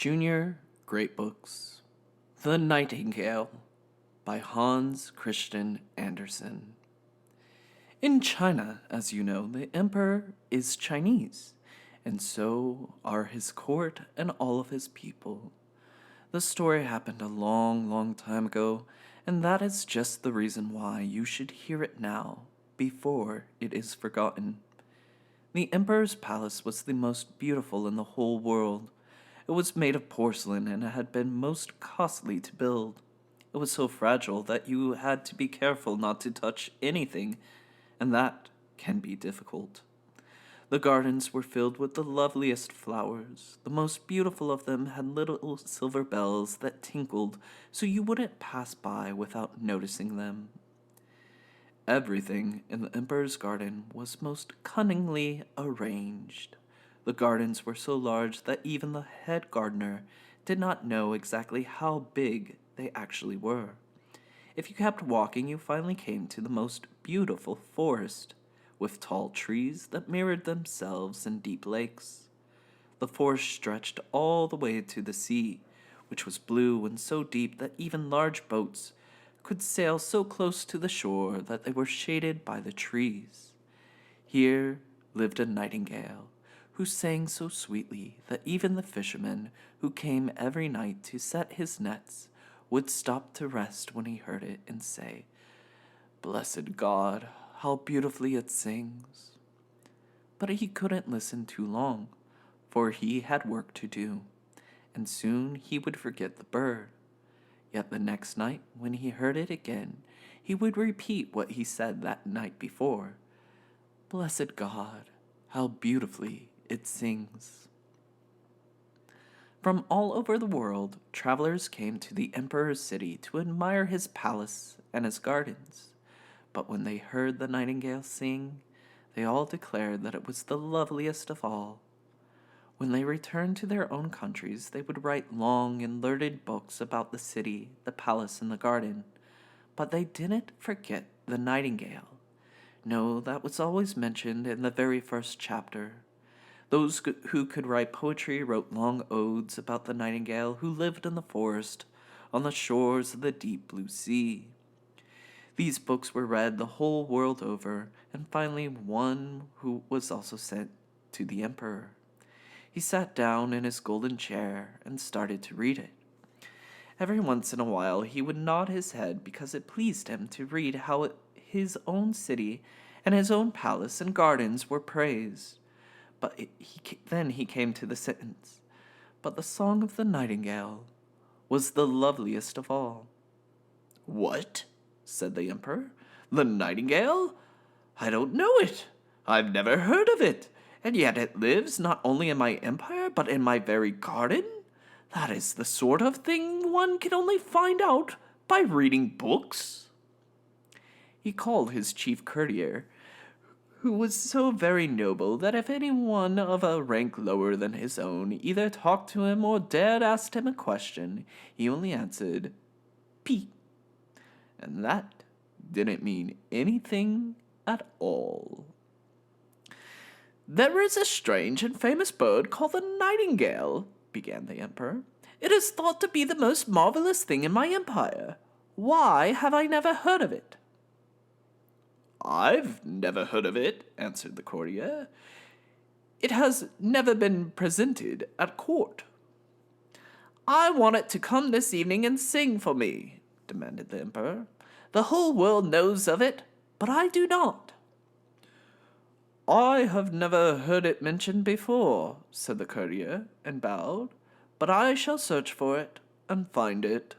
Junior Great Books. The Nightingale by Hans Christian Andersen. In China, as you know, the emperor is Chinese, and so are his court and all of his people. The story happened a long, long time ago, and that is just the reason why you should hear it now, before it is forgotten. The emperor's palace was the most beautiful in the whole world. It was made of porcelain and had been most costly to build. It was so fragile that you had to be careful not to touch anything, and that can be difficult. The gardens were filled with the loveliest flowers. The most beautiful of them had little silver bells that tinkled so you wouldn't pass by without noticing them. Everything in the emperor's garden was most cunningly arranged. The gardens were so large that even the head gardener did not know exactly how big they actually were. If you kept walking, you finally came to the most beautiful forest, with tall trees that mirrored themselves in deep lakes. The forest stretched all the way to the sea, which was blue and so deep that even large boats could sail so close to the shore that they were shaded by the trees. Here lived a nightingale, who sang so sweetly that even the fisherman who came every night to set his nets would stop to rest when he heard it and say, "Blessed God, how beautifully it sings." But he couldn't listen too long, for he had work to do, and soon he would forget the bird. Yet the next night, when he heard it again, he would repeat what he said that night before. "Blessed God, how beautifully it sings." From all over the world, travelers came to the emperor's city to admire his palace and his gardens. But when they heard the nightingale sing, they all declared that it was the loveliest of all. When they returned to their own countries, they would write long and learned books about the city, the palace, and the garden. But they didn't forget the nightingale. No, that was always mentioned in the very first chapter. Those who could write poetry wrote long odes about the nightingale who lived in the forest on the shores of the deep blue sea. These books were read the whole world over, and finally one who was also sent to the emperor. He sat down in his golden chair and started to read it. Every once in a while he would nod his head because it pleased him to read how his own city and his own palace and gardens were praised. But then he came to the sentence, "But the song of the nightingale was the loveliest of all." "What?" said the emperor. "The nightingale? I don't know it. I've never heard of it. And yet it lives not only in my empire, but in my very garden? That is the sort of thing one can only find out by reading books." He called his chief courtier, who was so very noble that if anyone of a rank lower than his own either talked to him or dared ask him a question, he only answered, "Pete." And that didn't mean anything at all. "There is a strange and famous bird called the nightingale," began the emperor. "It is thought to be the most marvelous thing in my empire. Why have I never heard of it?" "I've never heard of it," answered the courtier. "It has never been presented at court." "I want it to come this evening and sing for me," demanded the emperor. "The whole world knows of it, but I do not." "I have never heard it mentioned before," said the courtier, and bowed, "but I shall search for it and find it."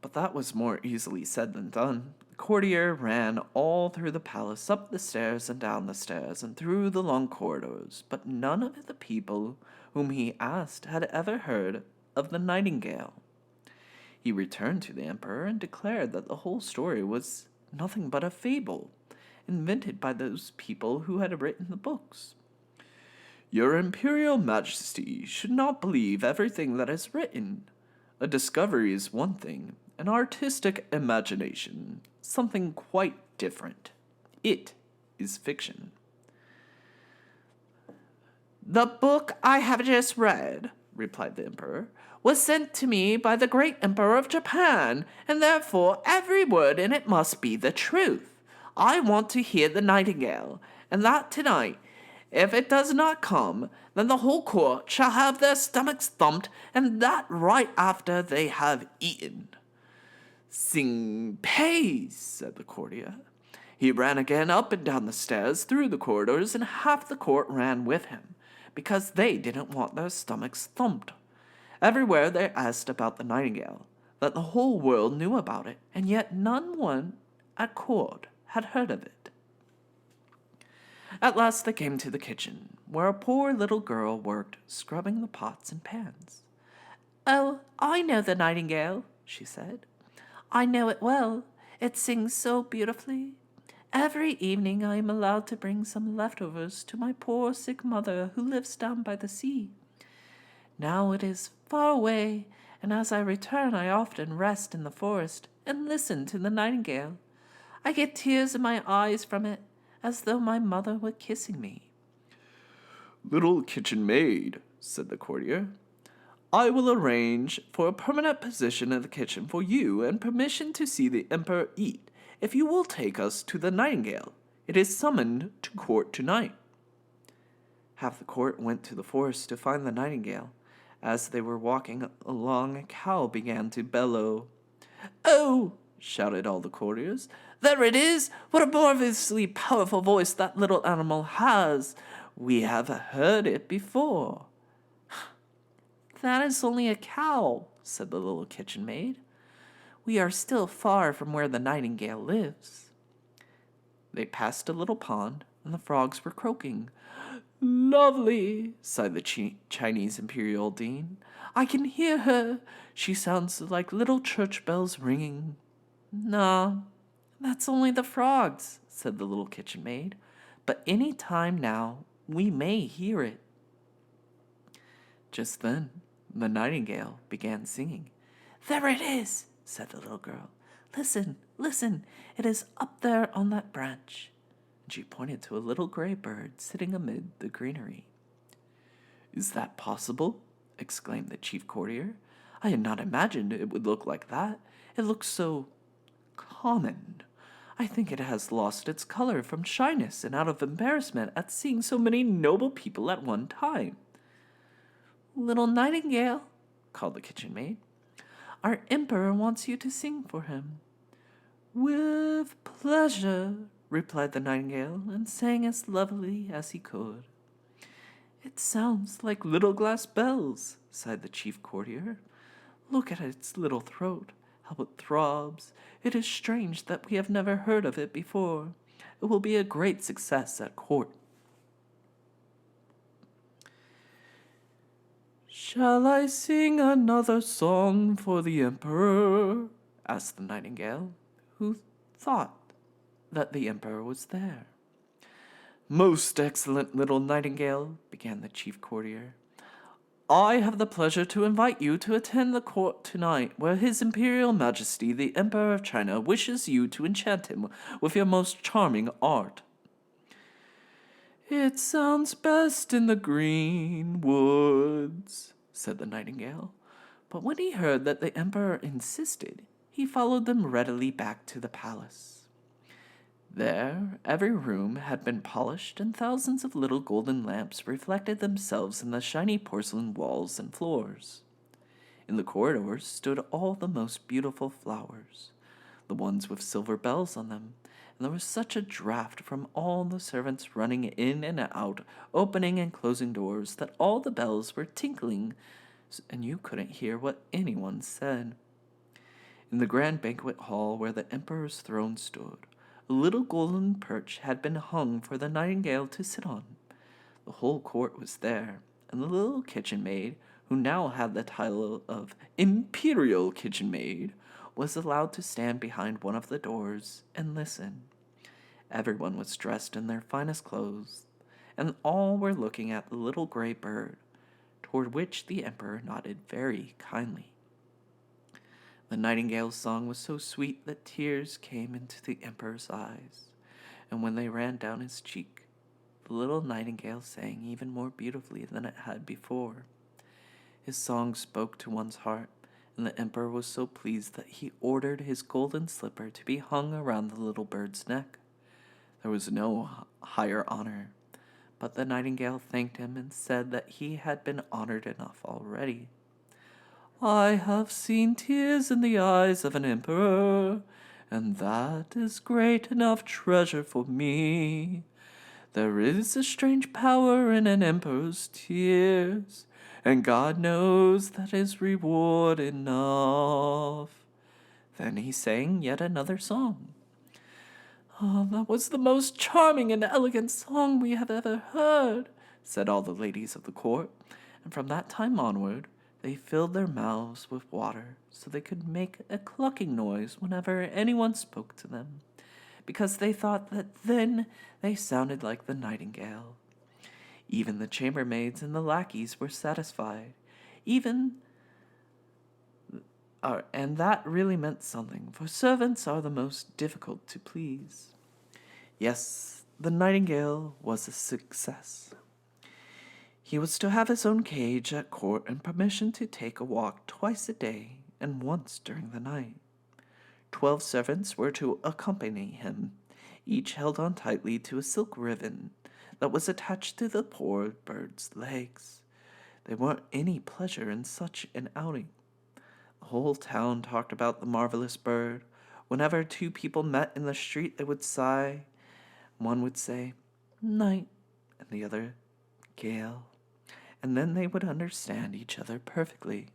But that was more easily said than done. The courtier ran all through the palace, up the stairs and down the stairs, and through the long corridors, but none of the people whom he asked had ever heard of the nightingale. He returned to the emperor and declared that the whole story was nothing but a fable, invented by those people who had written the books. "Your imperial majesty should not believe everything that is written. A discovery is one thing, an artistic imagination something quite different. It is fiction." "The book I have just read," replied the emperor, was sent to me by the great emperor of Japan, and therefore every word in it must be the truth. I want to hear the nightingale, and that tonight. If it does not come, then the whole court shall have their stomachs thumped, and that right after they have eaten. Sing pays, said the courtier. He ran again up and down the stairs, through the corridors, and half the court ran with him, because they didn't want their stomachs thumped. Everywhere they asked about the nightingale, that the whole world knew about it, and yet none one at court had heard of it. At last they came to the kitchen, where a poor little girl worked, scrubbing the pots and pans. "Oh, I know the nightingale," she said. "I know it well. It sings so beautifully. Every evening I am allowed to bring some leftovers to my poor sick mother who lives down by the sea. Now it is far away, and as I return I often rest in the forest and listen to the nightingale. I get tears in my eyes from it, as though my mother were kissing me." "Little kitchen maid," said the courtier, "I will arrange for a permanent position in the kitchen for you and permission to see the emperor eat, if you will take us to the nightingale. It is summoned to court tonight." Half the court went to the forest to find the nightingale. As they were walking along, a cow began to bellow. "Oh!" shouted all the courtiers. "There it is! What a marvelously powerful voice that little animal has! We have heard it before." "That is only a cow," said the little kitchen maid. "We are still far from where the nightingale lives." They passed a little pond, and the frogs were croaking. "Lovely," sighed the Chinese imperial dean. "I can hear her. She sounds like little church bells ringing." "No, that's only the frogs," said the little kitchen maid. "But any time now we may hear it." Just then the nightingale began singing. "There it is," said the little girl. "Listen, listen, it is up there on that branch." And she pointed to a little gray bird sitting amid the greenery. "Is that possible?" exclaimed the chief courtier. "I had not imagined it would look like that. It looks so common. I think it has lost its color from shyness and out of embarrassment at seeing so many noble people at one time." "Little nightingale," called the kitchen maid, "our emperor wants you to sing for him." "With pleasure," replied the nightingale, and sang as lovely as he could. "It sounds like little glass bells," sighed the chief courtier. "Look at its little throat, how it throbs. It is strange that we have never heard of it before. It will be a great success at court." "Shall I sing another song for the emperor?" asked the nightingale, who thought that the emperor was there. "Most excellent little nightingale," began the chief courtier, "I have the pleasure to invite you to attend the court tonight, where His Imperial Majesty the Emperor of China wishes you to enchant him with your most charming art." "It sounds best in the green woods," said the nightingale. But when he heard that the emperor insisted, he followed them readily back to the palace. There, every room had been polished, and thousands of little golden lamps reflected themselves in the shiny porcelain walls and floors. In the corridors stood all the most beautiful flowers, the ones with silver bells on them, and there was such a draught from all the servants running in and out, opening and closing doors, that all the bells were tinkling, and you couldn't hear what anyone said. In the grand banquet hall where the emperor's throne stood, a little golden perch had been hung for the nightingale to sit on. The whole court was there, and the little kitchen maid, who now had the title of Imperial Kitchen Maid, was allowed to stand behind one of the doors and listen. Everyone was dressed in their finest clothes, and all were looking at the little gray bird, toward which the emperor nodded very kindly. The nightingale's song was so sweet that tears came into the emperor's eyes, and when they ran down his cheek, the little nightingale sang even more beautifully than it had before. His song spoke to one's heart, and the emperor was so pleased that he ordered his golden slipper to be hung around the little bird's neck. There was no higher honor, but the nightingale thanked him and said that he had been honored enough already. I have seen tears in the eyes of an emperor, and that is great enough treasure for me. There is a strange power in an emperor's tears, and God knows that is reward enough. Then he sang yet another song. Oh, that was the most charming and elegant song we have ever heard, said all the ladies of the court, and from that time onward they filled their mouths with water so they could make a clucking noise whenever anyone spoke to them, because they thought that then they sounded like the nightingale. Even the chambermaids and the lackeys were satisfied, and that really meant something, for servants are the most difficult to please. Yes, the nightingale was a success. He was to have his own cage at court and permission to take a walk twice a day and once during the night. 12 servants were to accompany him, each held on tightly to a silk ribbon that was attached to the poor bird's legs. There weren't any pleasure in such an outing. The whole town talked about the marvelous bird. Whenever two people met in the street, they would sigh. One would say, night, and the other, gale, and then they would understand each other perfectly.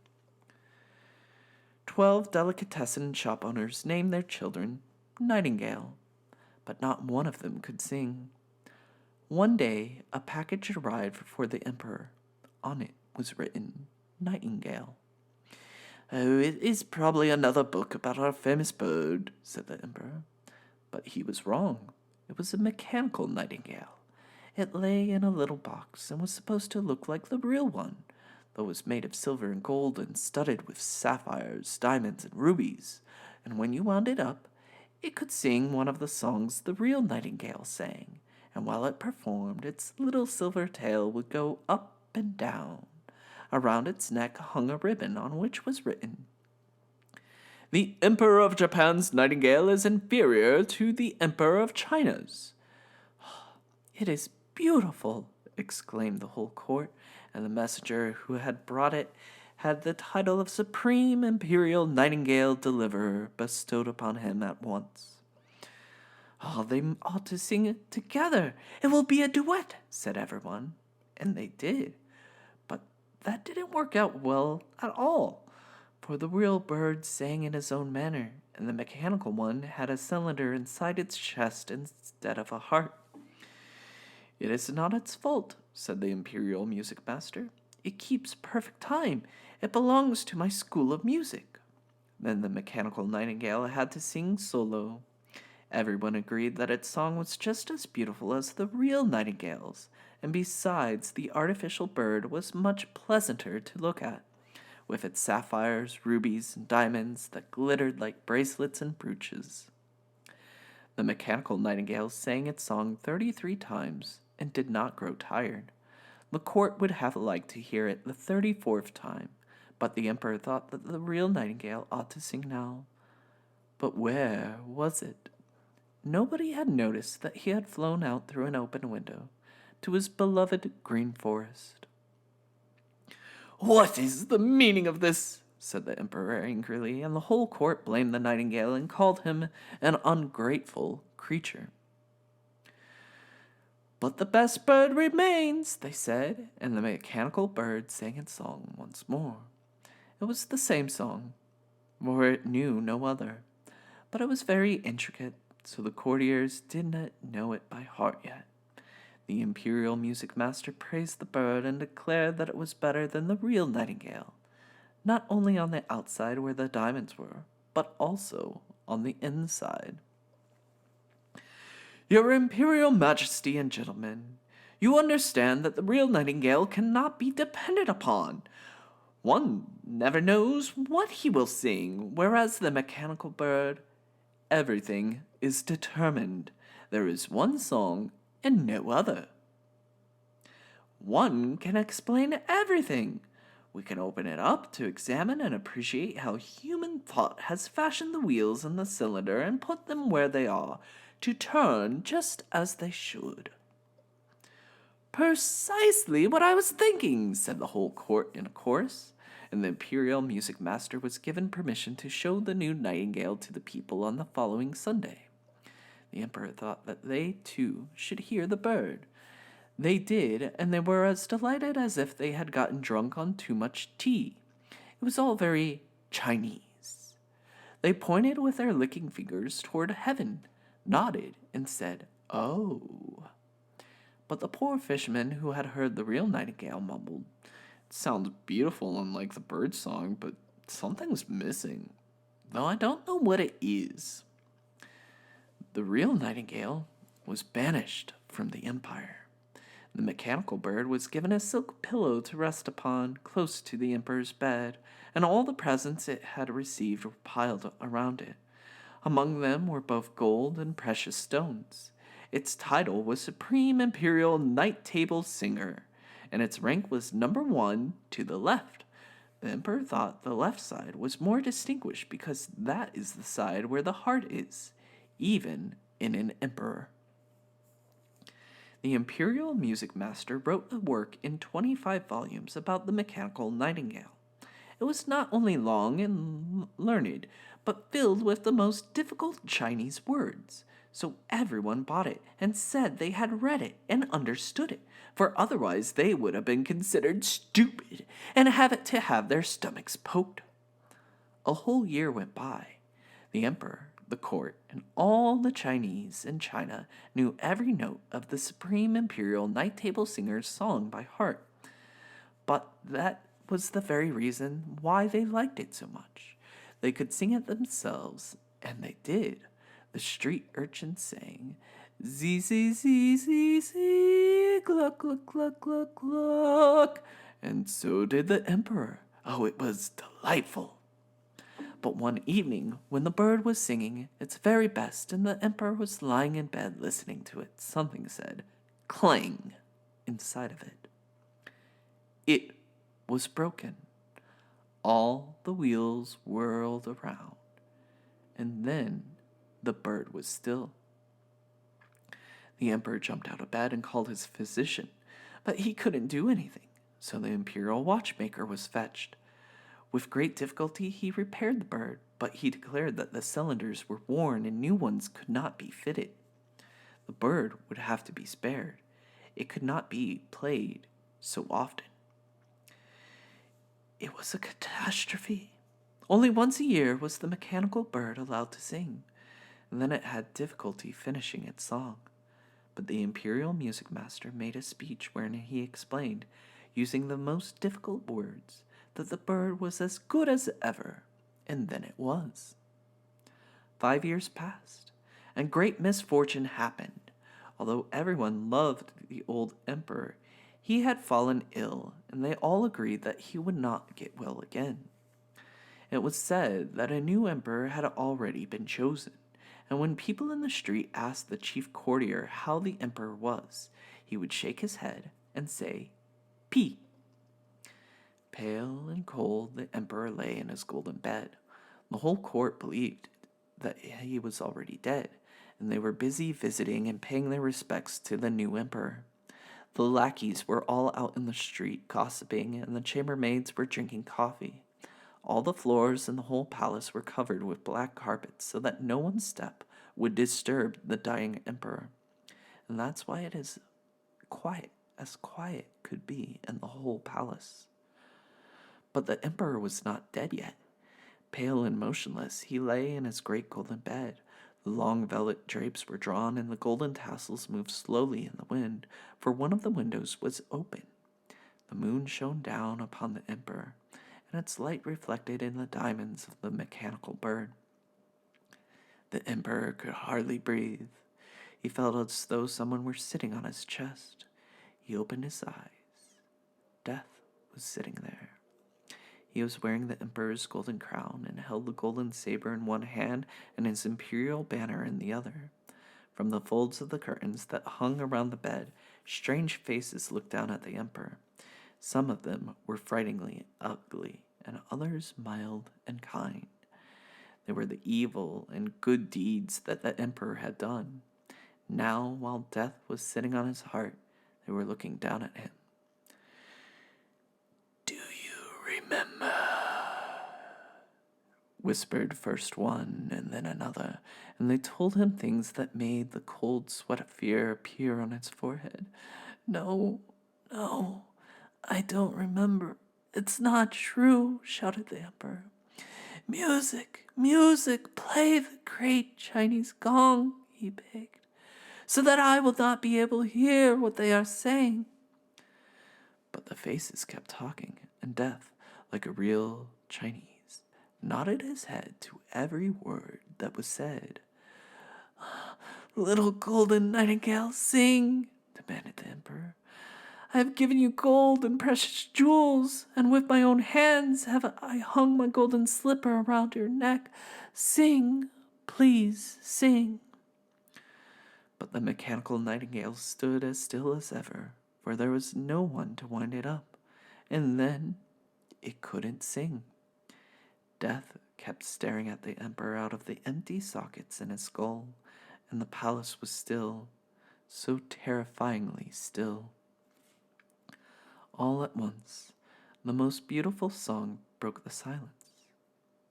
12 delicatessen shop owners named their children Nightingale, but not one of them could sing. One day, a package arrived for the emperor. On it was written, Nightingale. Oh, it is probably another book about our famous bird, said the emperor. But he was wrong. It was a mechanical nightingale. It lay in a little box and was supposed to look like the real one, though it was made of silver and gold and studded with sapphires, diamonds, and rubies. And when you wound it up, it could sing one of the songs the real nightingale sang, and while it performed, its little silver tail would go up and down. Around its neck hung a ribbon on which was written, The Emperor of Japan's nightingale is inferior to the Emperor of China's. It is beautiful, exclaimed the whole court, and the messenger who had brought it had the title of Supreme Imperial Nightingale Deliverer bestowed upon him at once. Oh, they ought to sing it together. It will be a duet, said everyone. And they did. But that didn't work out well at all, for the real bird sang in his own manner, and the mechanical one had a cylinder inside its chest instead of a heart. It is not its fault, said the imperial music master. It keeps perfect time. It belongs to my school of music. Then the mechanical nightingale had to sing solo. Everyone agreed that its song was just as beautiful as the real nightingale's, and besides, the artificial bird was much pleasanter to look at, with its sapphires, rubies, and diamonds that glittered like bracelets and brooches. The mechanical nightingale sang its song 33 times and did not grow tired. The court would have liked to hear it the 34th time, but the emperor thought that the real nightingale ought to sing now. But where was it? Nobody had noticed that he had flown out through an open window to his beloved green forest. What is the meaning of this? Said the emperor angrily, and the whole court blamed the nightingale and called him an ungrateful creature. But the best bird remains, they said, and the mechanical bird sang its song once more. It was the same song, for it knew no other, but it was very intricate, so the courtiers did not know it by heart yet. The imperial music master praised the bird and declared that it was better than the real nightingale, not only on the outside where the diamonds were, but also on the inside. Your Imperial Majesty and gentlemen, you understand that the real nightingale cannot be depended upon. One never knows what he will sing, whereas the mechanical bird, everything is determined. There is one song and no other. One can explain everything. We can open it up to examine and appreciate how human thought has fashioned the wheels in the cylinder and put them where they are, to turn just as they should. Precisely what I was thinking, said the whole court in a chorus, and the imperial music master was given permission to show the new Nightingale to the people on the following Sunday. The emperor thought that they, too, should hear the bird. They did, and they were as delighted as if they had gotten drunk on too much tea. It was all very Chinese. They pointed with their licking fingers toward heaven, nodded, and said, "Oh." But the poor fisherman who had heard the real nightingale mumbled, "It sounds beautiful and like the bird song, but something's missing, though I don't know what it is." The real nightingale was banished from the empire. The mechanical bird was given a silk pillow to rest upon close to the emperor's bed, and all the presents it had received were piled around it. Among them were both gold and precious stones. Its title was Supreme Imperial Night Table Singer, and its rank was number 1 to the left. The emperor thought the left side was more distinguished because that is the side where the heart is, even in an emperor. The imperial music master wrote a work in 25 volumes about the mechanical nightingale. It was not only long and learned, but filled with the most difficult Chinese words. So everyone bought it and said they had read it and understood it, for otherwise they would have been considered stupid and have their stomachs poked. A whole year went by. The emperor, the court, and all the Chinese in China knew every note of the Supreme Imperial Night Table Singer's song by heart. But that was the very reason why they liked it so much. They could sing it themselves, and they did. The street urchins sang, "Zee, zee, zee, zee, zee, gluck, gluck, gluck, gluck, gluck," and so did the emperor. Oh, it was delightful. But one evening, when the bird was singing its very best and the emperor was lying in bed listening to it, something said, clang, inside of it. It was broken. All the wheels whirled around, and then the bird was still. The emperor jumped out of bed and called his physician, but he couldn't do anything, so the imperial watchmaker was fetched. With great difficulty he repaired the bird, but he declared that the cylinders were worn and new ones could not be fitted. The bird would have to be spared. It could not be played so often. It was a catastrophe. Only once a year was the mechanical bird allowed to sing, and then it had difficulty finishing its song. But the imperial music master made a speech wherein he explained, using the most difficult words, that the bird was as good as ever, and then it was. 5 years passed, and great misfortune happened. Although everyone loved the old emperor, he had fallen ill, and they all agreed that he would not get well again. It was said that a new emperor had already been chosen, and when people in the street asked the chief courtier how the emperor was, he would shake his head and say, "P." Pale and cold, the emperor lay in his golden bed. The whole court believed that he was already dead, and they were busy visiting and paying their respects to the new emperor. The lackeys were all out in the street gossiping, and the chambermaids were drinking coffee. All the floors in the whole palace were covered with black carpets so that no one's step would disturb the dying emperor. And that's why it is quiet as quiet could be in the whole palace. But the emperor was not dead yet. Pale and motionless, he lay in his great golden bed. The long velvet drapes were drawn, and the golden tassels moved slowly in the wind, for one of the windows was open. The moon shone down upon the emperor, and its light reflected in the diamonds of the mechanical bird. The emperor could hardly breathe. He felt as though someone were sitting on his chest. He opened his eyes. Death was sitting there. He was wearing the emperor's golden crown and held the golden saber in one hand and his imperial banner in the other. From the folds of the curtains that hung around the bed, strange faces looked down at the emperor. Some of them were frighteningly ugly, and others mild and kind. They were the evil and good deeds that the emperor had done. Now, while death was sitting on his heart, they were looking down at him. "Do you remember?" whispered first one and then another, and they told him things that made the cold sweat of fear appear on his forehead. "No, no, I don't remember. It's not true," shouted the emperor. "Music, music, play the great Chinese gong," he begged, "so that I will not be able to hear what they are saying." But the faces kept talking, and Death, like a real Chinese, nodded his head to every word that was said. "Little golden nightingale, sing," demanded the emperor. "I have given you gold and precious jewels, and with my own hands have I hung my golden slipper around your neck. Sing, please, sing." But the mechanical nightingale stood as still as ever, for there was no one to wind it up, and then it couldn't sing. Death kept staring at the emperor out of the empty sockets in his skull, and the palace was still, so terrifyingly still. All at once, the most beautiful song broke the silence.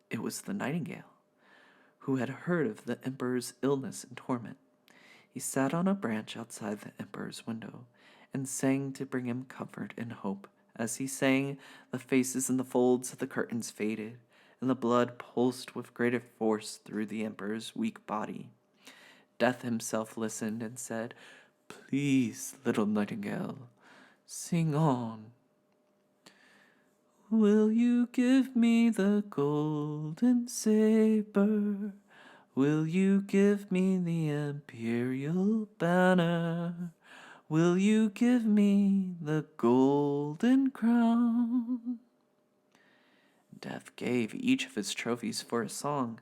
It was the nightingale, who had heard of the emperor's illness and torment. He sat on a branch outside the emperor's window and sang to bring him comfort and hope. As he sang, the faces in the folds of the curtains faded, and the blood pulsed with greater force through the emperor's weak body. Death himself listened and said, "Please, little nightingale, sing on." "Will you give me the golden saber? Will you give me the imperial banner? Will you give me the golden crown?" Death gave each of his trophies for a song,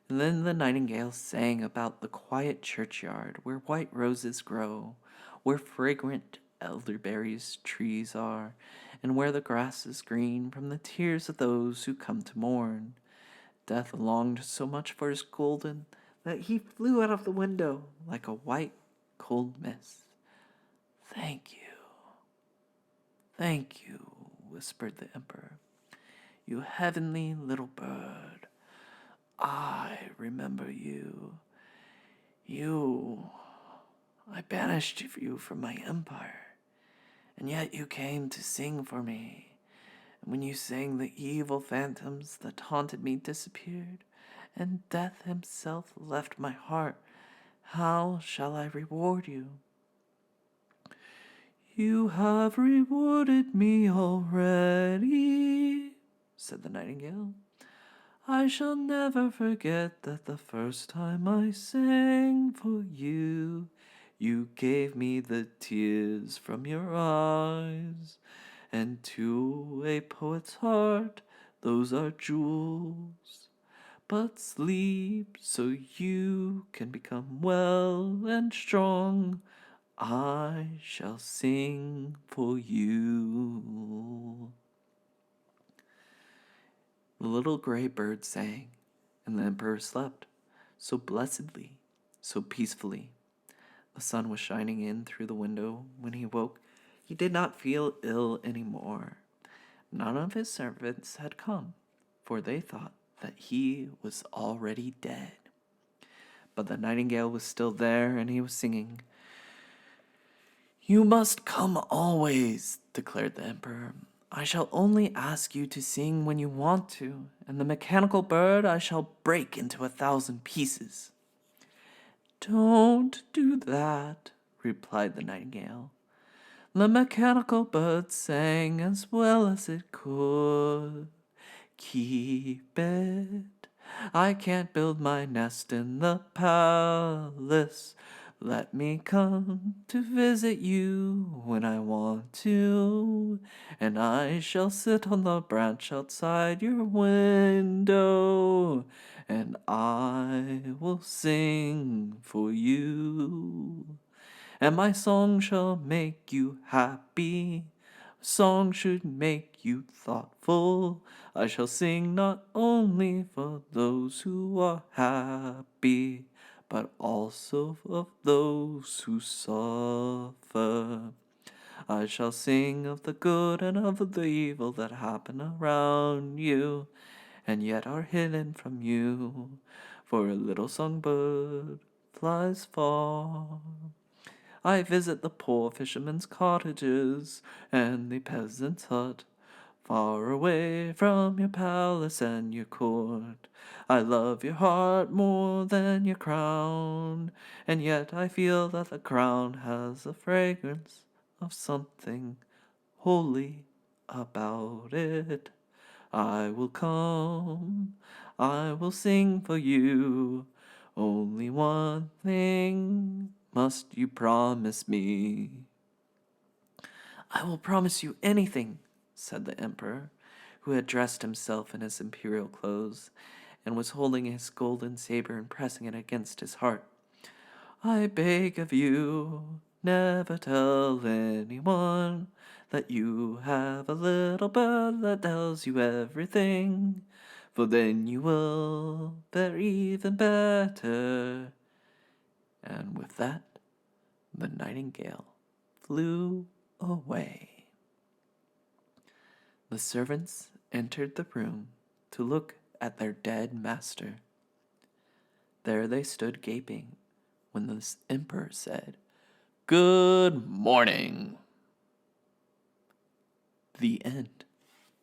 and then the nightingale sang about the quiet churchyard where white roses grow, where fragrant elderberries trees are, and where the grass is green from the tears of those who come to mourn. Death longed so much for his golden that he flew out of the window like a white, cold mist. Thank you," whispered the emperor. "You heavenly little bird. I remember you. I banished you from my empire, and yet you came to sing for me. And when you sang, the evil phantoms that haunted me disappeared, and Death himself left my heart. How shall I reward you?" "You have rewarded me already," said the nightingale. "I shall never forget that the first time I sang for you, you gave me the tears from your eyes, and to a poet's heart those are jewels. But sleep so you can become well and strong. I shall sing for you." The little gray bird sang, and the emperor slept, so blessedly, so peacefully. The sun was shining in through the window when he woke. He did not feel ill any more. None of his servants had come, for they thought that he was already dead. But the nightingale was still there, and he was singing. "You must come always," declared the emperor. "I shall only ask you to sing when you want to, and the mechanical bird I shall break into 1,000 pieces." "Don't do that," replied the nightingale. "The mechanical bird sang as well as it could. Keep it. I can't build my nest in the palace. Let me come to visit you when I want to, and I shall sit on the branch outside your window, and I will sing for you. And my song shall make you happy, Song should make you thoughtful. I shall sing not only for those who are happy, but also of those who suffer. I shall sing of the good and of the evil that happen around you, and yet are hidden from you. For a little songbird flies far. I visit the poor fishermen's cottages and the peasant's hut, far away from your palace and your court. I love your heart more than your crown, and yet I feel that the crown has the fragrance of something holy about it. I will come, I will sing for you. Only one thing must you promise me. I will promise you anything, said the emperor, who had dressed himself in his imperial clothes and was holding his golden saber and pressing it against his heart. I beg of you, never tell anyone that you have a little bird that tells you everything, for then you will fare even better. And with that, the nightingale flew away. The servants entered the room to look at their dead master. There they stood gaping when the emperor said, "Good morning." The end.